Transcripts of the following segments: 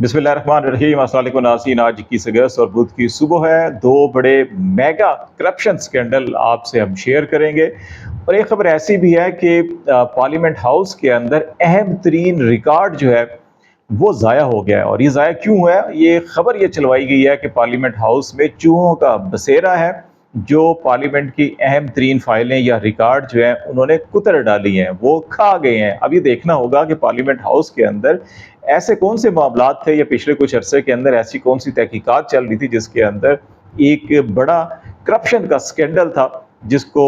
बिस्मिल्लाहिर्रहमानिर्रहीम। अस्सलाम वालेकुम नाज़रीन, आज 21 अगस्त और बुध की सुबह है। दो बड़े मेगा करप्शन स्कैंडल आपसे हम शेयर करेंगे और एक खबर ऐसी भी है कि पार्लियामेंट हाउस के अंदर अहम तरीन रिकॉर्ड जो है वो ज़ाया हो गया है। और ये ज़ाया क्यों हुआ है? ये खबर ये चलवाई गई है कि पार्लियामेंट हाउस में चूहों का बसेरा है, जो पार्लियामेंट की अहम तरीन फाइलें या रिकॉर्ड जो हैं उन्होंने कुतर डाली हैं, वो खा गए हैं। अब ये देखना होगा कि पार्लियामेंट हाउस के अंदर ऐसे कौन से मामलात थे या पिछले कुछ अरसे के अंदर ऐसी कौन सी तहकीकात चल रही थी जिसके अंदर एक बड़ा करप्शन का स्कैंडल था, जिसको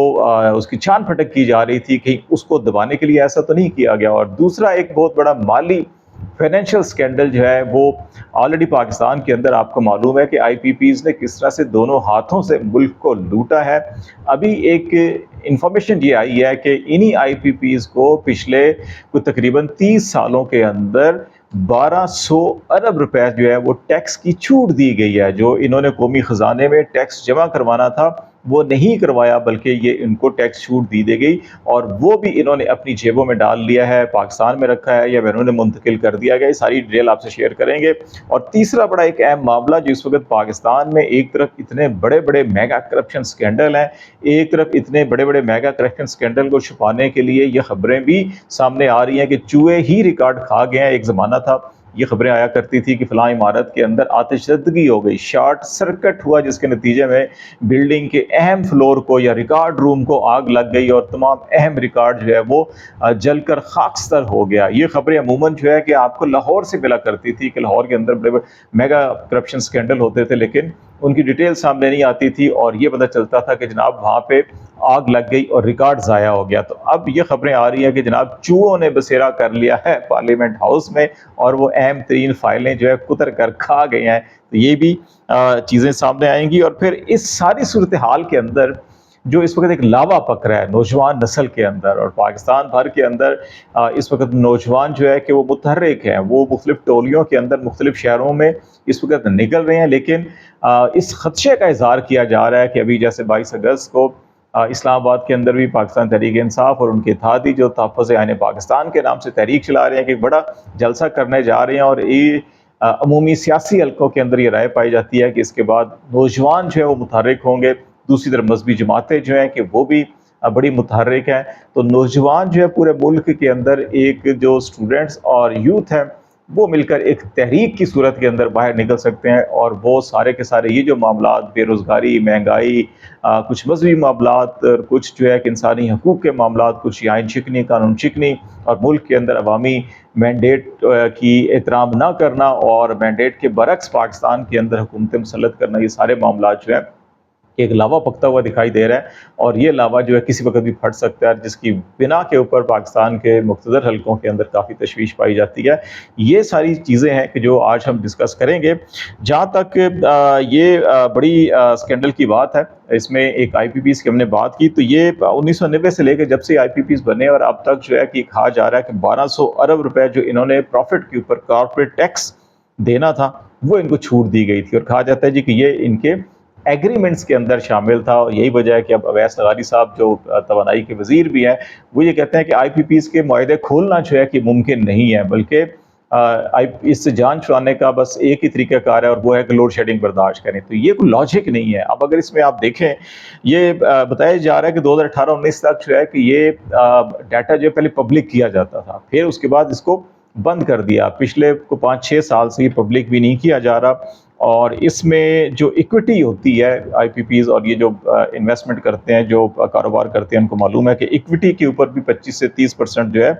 उसकी छान फटक की जा रही थी, कहीं उसको दबाने के लिए ऐसा तो नहीं किया गया। और दूसरा एक बहुत बड़ा माली फाइनेंशियल स्कैंडल जो है वो ऑलरेडी पाकिस्तान के अंदर आपको मालूम है कि आईपीपीज ने किस तरह से दोनों हाथों से मुल्क को लूटा है। अभी एक इंफॉर्मेशन ये आई है कि इन्हीं आईपीपीज को पिछले तकरीबन 30 सालों के अंदर 1200 अरब रुपए जो है वो टैक्स की छूट दी गई है। जो इन्होंने कौमी खजाने में टैक्स जमा करवाना था वो नहीं करवाया, बल्कि ये इनको टैक्स छूट दी गई और वो भी इन्होंने अपनी जेबों में डाल लिया है, पाकिस्तान में रखा है या इन्होंने मुंतकिल कर दिया गया। सारी डिटेल आपसे शेयर करेंगे। और तीसरा बड़ा एक अहम मामला जो इस वक्त पाकिस्तान में, एक तरफ इतने बड़े बड़े मेगा करप्शन स्कैंडल हैं, एक तरफ इतने बड़े बड़े मेगा करप्शन स्कैंडल को छुपाने के लिए ये खबरें भी सामने आ रही हैं कि चूहे ही रिकॉर्ड खा गए हैं। एक ज़माना था ये खबरें आया करती थी कि फलां इमारत के अंदर आतिशदगी हो गई, शॉर्ट सर्किट हुआ, जिसके नतीजे में बिल्डिंग के अहम फ्लोर को या रिकॉर्ड रूम को आग लग गई और तमाम अहम रिकॉर्ड जो है वो जलकर खाकस्तर हो गया। ये खबरें अमूमन जो है कि आपको लाहौर से मिला करती थी कि लाहौर के अंदर बड़े बड़े मेगा करप्शन स्कैंडल होते थे, लेकिन उनकी डिटेल सामने नहीं आती थी और ये पता चलता था कि जनाब वहाँ पे आग लग गई और रिकॉर्ड ज़ाया हो गया। तो अब ये खबरें आ रही हैं कि जनाब चूहों ने बसेरा कर लिया है पार्लियामेंट हाउस में और वो अहम तरीन फाइलें जो है कुतर कर खा गए हैं। तो ये भी चीज़ें सामने आएंगी। और फिर इस सारी सूरत हाल के अंदर जो इस वक्त एक लावा पक रहा है नौजवान नस्ल के अंदर और पाकिस्तान भर के अंदर, इस वक्त नौजवान जो है कि वो मुतहर्रिक हैं, वो मुख्तलिफ टोलियों के अंदर मुख्तलिफ शहरों में इस वक्त निकल रहे हैं। लेकिन इस खदशे का इजहार किया जा रहा है कि अभी जैसे 22 अगस्त को इस्लामाबाद के अंदर भी पाकिस्तान तहरीक इंसाफ और उनके इत्तेहादी जो तहफ़्फ़ुज़ आईन पाकिस्तान के नाम से तहरीक चला रहे हैं कि बड़ा जलसा करने जा रहे हैं। और ये अमूमी सियासी हल्कों के अंदर ये राय पाई जाती है कि इसके बाद नौजवान जो है वो मुतहर्रिक होंगे। दूसरी तरफ मजहबी जमातें जो हैं कि वो भी बड़ी मुतहर्रिक हैं। तो नौजवान जो है पूरे मुल्क के अंदर एक जो स्टूडेंट्स और यूथ हैं वो मिलकर एक तहरीक की सूरत के अंदर बाहर निकल सकते हैं और वो सारे के सारे ये जो मामलात, बेरोज़गारी, महंगाई, कुछ मजहबी मामलात, कुछ जो है कि इंसानी हकूक़ के मामलात, कुछ आइन शिकनी, कानून शिकनी और मुल्क के अंदर अवामी मैंडेट की एहतराम ना करना और मैंडेट के बरक्स पाकिस्तान के अंदर हुकूमत मुसल्लत करना, ये सारे मामलात जो है एक लावा पकता हुआ दिखाई दे रहा है। और ये लावा जो है किसी वक्त भी फट सकता है, जिसकी बिना के ऊपर पाकिस्तान के मुख्तलिफ हल्कों के अंदर काफ़ी तशवीश पाई जाती है। ये सारी चीज़ें हैं कि जो आज हम डिस्कस करेंगे। जहाँ तक ये बड़ी स्कैंडल की बात है, इसमें एक आईपीपीज़ की हमने बात की, तो ये 1990 से लेकर जब से आईपीपीज़ बने और अब तक जो है कि कहा जा रहा है कि 1200 अरब रुपए जो इन्होंने प्रॉफिट के ऊपर कॉर्पोरेट टैक्स देना था वो इनको छूट दी गई थी। और कहा जाता है जी कि ये इनके एग्रीमेंट्स के अंदर शामिल था। और यही वजह है कि अब अवैस लगारी साहब जो तवानाई के वजीर भी हैं वो ये कहते हैं कि आईपीपीज़ के मुआहदे खोलना जो है कि मुमकिन नहीं है, बल्कि इससे जान छुड़ाने का बस एक ही तरीक़ाकार है और वो है कि लोड शेडिंग बर्दाश्त करें। तो ये कोई लॉजिक नहीं है। अब अगर इसमें आप देखें, ये बताया जा रहा है कि 2018-19 तक जो है कि ये डाटा जो पहले पब्लिक किया जाता था, फिर उसके बाद इसको बंद कर दिया। पिछले को 5-6 साल से ये पब्लिक भी नहीं किया जा रहा। और इसमें जो इक्विटी होती है आईपीपीज़ और ये जो इन्वेस्टमेंट करते हैं, जो कारोबार करते हैं, उनको मालूम है कि इक्विटी के ऊपर भी 25 से 30% जो है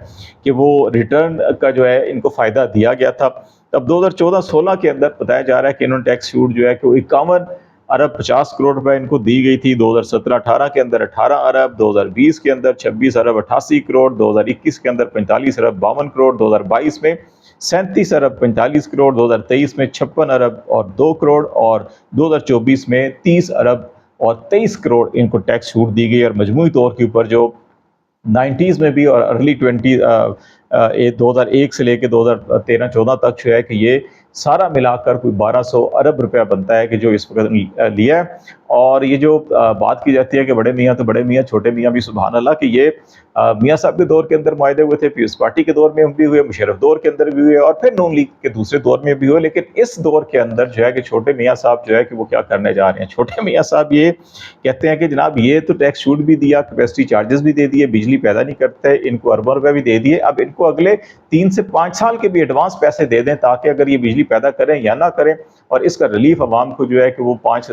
कि वो रिटर्न का जो है इनको फ़ायदा दिया गया था। तब 2014-16 के अंदर बताया जा रहा है कि इन्होंने टैक्स छूट जो है कि 51 अरब 50 करोड़ रुपए इनको दी गई थी। 2017-18 के अंदर 18 अरब, 2020 के अंदर 26 अरब 88 करोड़, 2021 के अंदर 45 अरब 52 करोड़, 2022 में 37 अरब 45 करोड़, 2023 में 56 अरब और 2 करोड़ और 2024 में 30 अरब और 23 करोड़ इनको टैक्स छूट दी गई। और मजमूई तौर के ऊपर जो 90s में भी और अर्ली 2001 से लेकर 2013-14 तक जो है कि ये सारा मिलाकर कोई 1200 अरब रुपया बनता है कि जो इस वक्त लिया है। और ये जो बात की जाती है कि बड़े मियाँ तो बड़े मियाँ, छोटे मियाँ भी, सुभान अल्लाह, कि ये मियाँ साहब के दौर के अंदर मुआहदे हुए थे, पीपल्स पार्टी के दौर में भी हुए, मुशर्रफ दौर के अंदर भी हुए, और फिर नून लीग के दूसरे दौर में भी हुए। लेकिन इस दौर के अंदर जो है कि छोटे मियाँ साहब जो है कि वो क्या करने जा रहे हैं। छोटे मियाँ साहब ये कहते हैं कि जनाब ये तो टैक्स छूट भी दिया, कैपेसिटी चार्जेस भी दे दिए, बिजली पैदा नहीं करते, इनको अरबों रुपए भी दे दिए, अब इनको अगले 3 से 5 साल के भी एडवांस पैसे दे दें ताकि अगर ये बिजली पैदा करें या ना करें, और इसका रिलीफ अवाम को जो है कि वो 5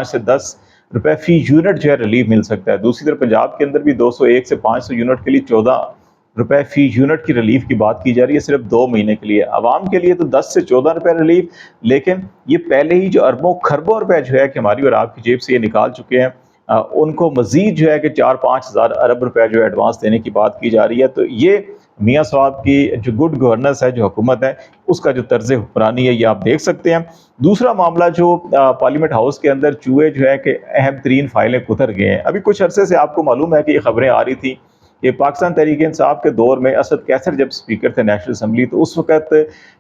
से 10 रुपए फी यूनिट जो है रिलीफ मिल सकता है। दूसरी तरफ पंजाब के अंदर भी 201 से 500 यूनिट के लिए 14 रुपए फी यूनिट की रिलीफ की बात की जा रही है, सिर्फ 2 महीने के लिए। आवाम के लिए तो 10 से 14 रुपए रिलीफ, लेकिन ये पहले ही जो अरबों खरबों रुपए जो है कि हमारी और आपकी जेब से ये निकाल चुके हैं, उनको मजीद जो है कि 4-5 हज़ार अरब रुपए जो एडवांस देने की बात की जा रही है। तो ये मियाँ साहब की जो गुड गवर्नेंस है, जो हुकूमत है, उसका जो तर्ज हुक्मरानी है, ये आप देख सकते हैं। दूसरा मामला जो पार्लियामेंट हाउस के अंदर चूहे जो है कि अहम तरीन फाइलें कुतर गए हैं। अभी कुछ अरसे से आपको मालूम है कि ये खबरें आ रही थी कि पाकिस्तान तहरीक इंसाफ के दौर में असद कैसर जब स्पीकर थे नेशनल असम्बली, तो उस वक्त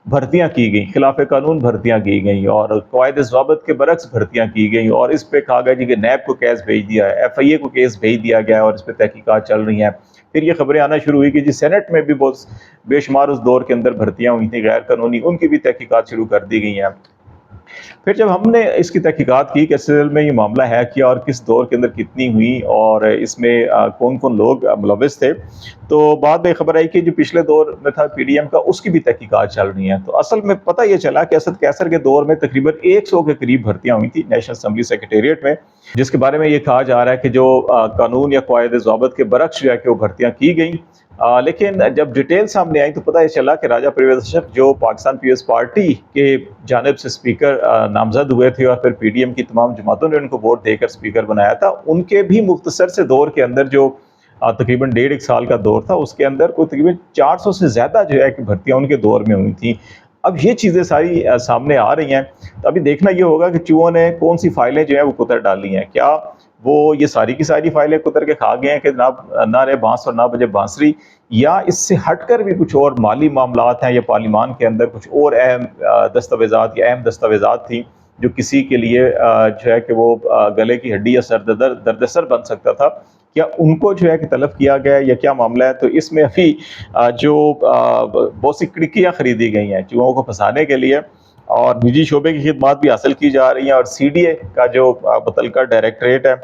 भर्तियां की गई, खिलाफ कानून भर्तियां की गई और क़वायद ज़वाबित के बरक्स भर्तियां की गई, और इस पे कहा गया जी कि नैब को केस भेज दिया है, FIA को केस भेज दिया गया है और इस पर तहकीकात चल रही हैं। फिर ये खबरें आना शुरू हुई कि जी सेनेट में भी बहुत बेशुमार उस दौर के अंदर भर्तियां हुई थी गैर कानूनी, उनकी भी तहकीकात शुरू कर दी गई हैं। फिर जब हमने इसकी तहकीकात की कि असल में ये मामला है क्या और किस दौर के अंदर कितनी हुई और इसमें कौन कौन लोग मुलविस थे, तो बाद में खबर आई कि जो पिछले दौर में था PDM का, उसकी भी तहकीकात चल रही है। तो असल में पता ये चला कि असद कैसर के दौर में तकरीबन 100 के करीब भर्तियां हुई थी नेशनल असम्बली सेक्रेटेरिएट में, जिसके बारे में ये कहा जा रहा है कि जो कानून या क़वायद ज़वाबित के बरक्स जो है कि वो भर्तियां की गई। लेकिन जब डिटेल सामने आई तो पता ये चला कि राजा परवेज़ अशरफ जो पाकिस्तान पीपल्स पार्टी के जानिब से स्पीकर नामजद हुए थे और फिर PDM की तमाम जमातों ने उनको वोट देकर स्पीकर बनाया था, उनके भी मुख्तसर से दौर के अंदर जो तकरीबन 1.5 साल का दौर था, उसके अंदर कोई तकरीबन 400 से ज़्यादा जो है कि भर्तियाँ उनके दौर में हुई थी। अब ये चीज़ें सारी सामने आ रही हैं, तो अभी देखना ये होगा कि चूहों ने कौन सी फाइलें जो है वो कुतर डाली हैं। क्या वो ये सारी की सारी फाइलें कुतर के खा गए हैं कि जनाब ना रहे बांस और ना बजे बांसुरी, या इससे हटकर भी कुछ और माली मामलात हैं, या पार्लियामान के अंदर कुछ और अहम दस्तावेज़ात या अहम दस्तावेज़ात थी जो किसी के लिए जो है कि वो गले की हड्डी या दर्द-सर बन सकता था, क्या उनको जो है कि तलब किया गया या क्या मामला है। तो इसमें अभी जो बहुत सी खिड़कियाँ खरीदी गई हैं चूहों को फंसाने के लिए, और निजी शोबे की खिदमात भी हासिल की जा रही हैं, और CDA का जो मुतल्लिका डायरेक्टरेट है,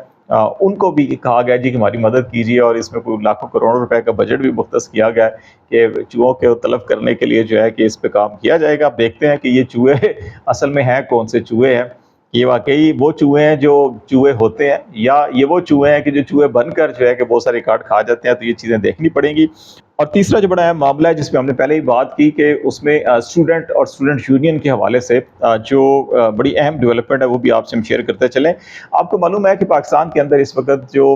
उनको भी कहा गया जी कि हमारी मदद कीजिए, और इसमें कोई लाखों करोड़ों रुपए का बजट भी मुख्तस किया गया है कि चूहों के तलब करने के लिए जो है कि इस पे काम किया जाएगा। अब देखते हैं कि ये चूहे असल में हैं कौन से चूहे हैं, ये वाकई वो चूहे हैं जो चूहे होते हैं, या ये वो चूहे हैं कि जो चूहे बनकर जो है कि बहुत सारे काट खा जाते हैं। तो ये चीज़ें देखनी पड़ेंगी। और तीसरा जो बड़ा अहम मामला है जिसपे हमने पहले ही बात की कि उसमें स्टूडेंट और स्टूडेंट यूनियन के हवाले से जो बड़ी अहम डेवलपमेंट है वो भी आपसे हम शेयर करते चलें। आपको मालूम है कि पाकिस्तान के अंदर इस वक्त जो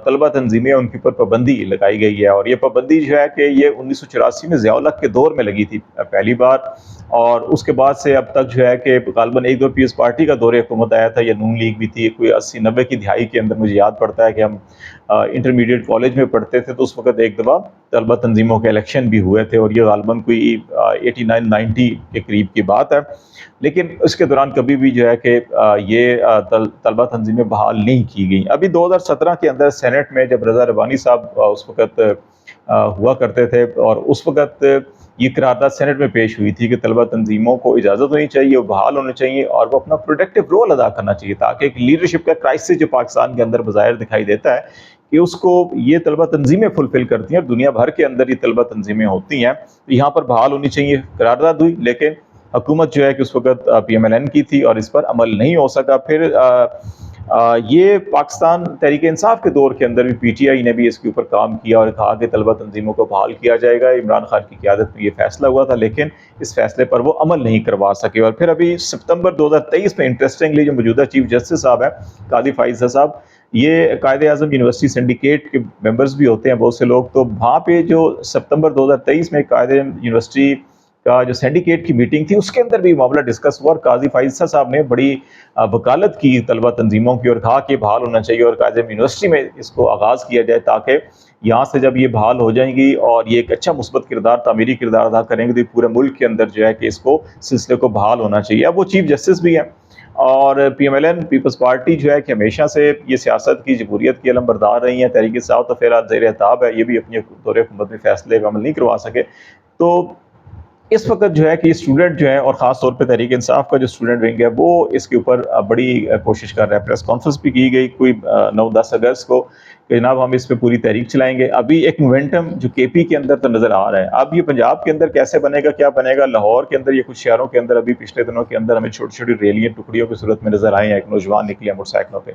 तलबा तंजीमें उनके ऊपर पाबंदी लगाई गई है, और ये पाबंदी जो है कि ये 1984 में ज़िया-उल-हक के दौर में लगी थी पहली बार, और उसके बाद से अब तक जो है कि गालिबन एक दौर पीपल्स पार्टी का दौर हुकूमत आया था, या नून लीग भी थी, कोई 80-90 की दिहाई के अंदर। मुझे याद पड़ता है कि हम इंटरमीडिएट कॉलेज में पढ़ते थे, तो उस वक्त एक दफ़ा तलबा तंजीमों के इलेक्शन भी हुए थे, और ये गालिबन कोई 89-90 के करीब की बात है। लेकिन उसके दौरान कभी भी जो है कि ये तलबा तंजीमें बहाल नहीं की गई। अभी 2017 के अंदर सेनेट में जब रज़ा रब्बानी साहब उस वक्त हुआ करते थे, और उस वक्त ये करारदाद सेनेट में पेश हुई थी कि तलबा तंजीमों को इजाज़त होनी चाहिए, वो बहाल होने चाहिए, और वो अपना प्रोडक्टिव रोल अदा करना चाहिए, ताकि एक लीडरशिप का क्राइसिस जो पाकिस्तान के अंदर बज़ाहिर दिखाई देता है कि उसको ये तलबा तंजीमें फुलफिल करती हैं, और दुनिया भर के अंदर ये तलबा तंजीमें होती हैं, तो यहाँ पर बहाल होनी चाहिए। करारदाद हुई, लेकिन हुकूमत जो है कि उस वक्त PMLN की थी और इस पर अमल नहीं हो सका। फिर ये पाकिस्तान तहरीक इंसाफ के दौर के अंदर भी PTI ने भी इसके ऊपर काम किया और कहा कि तलबा तंजीमों को बहाल किया जाएगा। इमरान खान की क़यादत में ये फैसला हुआ था, लेकिन इस फैसले पर वो अमल नहीं करवा सके। और फिर अभी सितंबर 2023 में इंटरेस्टिंगली जो मौजूदा चीफ जस्टिस साहब हैं कादी फ़ाइज़ साहब, ये कायदे-ए-आज़म यूनिवर्सिटी सिंडिकेट के मेंबर्स भी होते हैं बहुत से लोग, तो वहाँ पे जो सितंबर 2023 में कायदे यूनिवर्सिटी کا جو سینڈیکیٹ کی میٹنگ تھی اس کے اندر بھی معاملہ ڈسکس ہوا، اور قاضی فائز صاحب نے بڑی وکالت کی طلبہ تنظیموں کی اور کہا کہ بحال ہونا چاہیے اور قائد اعظم یونیورسٹی میں اس کو آغاز کیا جائے، تاکہ یہاں سے جب یہ بحال ہو جائیں گی اور یہ ایک اچھا مثبت کردار، تعمیری کردار ادا کریں گے، تو پورے ملک کے اندر جو ہے کہ اس کو سلسلے کو بحال ہونا چاہیے۔ اب وہ چیف جسٹس بھی ہیں، اور P M L N Peoples Party جو ہے کہ ہمیشہ سے یہ سیاست کی جمہوریت کی علم بردار رہی ہیں، تحریک انصاف تو فی الحال زیر اعتاب ہے، یہ بھی اپنے دور حکومت میں فیصلے کا عمل نہیں کروا سکے۔ تو اس وقت جو ہے کہ اسٹوڈنٹ جو ہے، اور خاص طور پہ تحریک انصاف کا جو اسٹوڈنٹ ونگ ہے، وہ اس کے اوپر بڑی کوشش کر رہا ہے۔ پریس کانفرنس بھی کی گئی کوئی 9-10 اگست کو کہ جناب ہم اس پہ پوری تحریک چلائیں گے۔ ابھی ایک مومنٹم جو کے پی کے اندر تو نظر آ رہا ہے، اب یہ پنجاب کے اندر کیسے بنے گا، کیا بنے گا، لاہور کے اندر، یہ کچھ شہروں کے اندر ابھی پچھلے دنوں کے اندر ہمیں چھوٹی چھوٹی ریلیاں ٹکڑیوں کی صورت میں نظر آئی ہیں، ایک نوجوان نکلے ہیں موٹر سائیکلوں پہ۔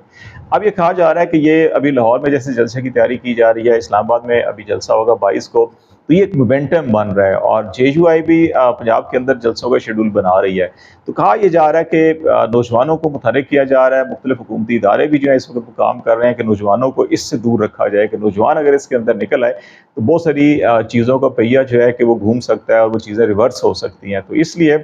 اب یہ کہا جا رہا ہے کہ یہ ابھی لاہور میں جیسے جلسے کی تیاری کی جا رہی ہے، اسلام آباد میں ابھی جلسہ ہوگا 22 کو، تو یہ ایک مومنٹم بن رہا ہے، اور جے یو آئی بھی پنجاب کے اندر جلسوں کا شیڈول بنا رہی ہے۔ تو کہا یہ جا رہا ہے کہ نوجوانوں کو متحرک کیا جا رہا ہے، مختلف حکومتی ادارے بھی جو ہے اس وقت کام کر رہے ہیں کہ نوجوانوں کو اس سے دور رکھا جائے، کہ نوجوان اگر اس کے اندر نکل آئے تو بہت ساری چیزوں کا پہیہ جو ہے کہ وہ گھوم سکتا ہے اور وہ چیزیں ریورس ہو سکتی ہیں۔ تو اس لیے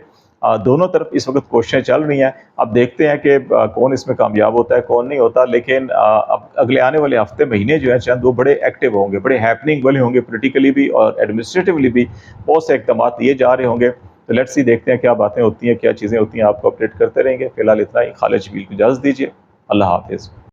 دونوں طرف اس وقت کوششیں چل رہی ہیں۔ اب دیکھتے ہیں کہ کون اس میں کامیاب ہوتا ہے، کون نہیں ہوتا، لیکن اب اگلے آنے والے ہفتے مہینے جو ہیں چند وہ بڑے ایکٹیو ہوں گے، بڑے ہیپننگ والے ہوں گے، پولیٹیکلی بھی اور ایڈمنسٹریٹولی بھی بہت سے اقدامات لیے جا رہے ہوں گے۔ تو لیٹس سی، دیکھتے ہیں کیا باتیں ہوتی ہیں، کیا چیزیں ہوتی ہیں، آپ کو اپڈیٹ کرتے رہیں گے۔ فی الحال اتنا ہی، خالد جبیل کو اجازت دیجیے، اللہ حافظ۔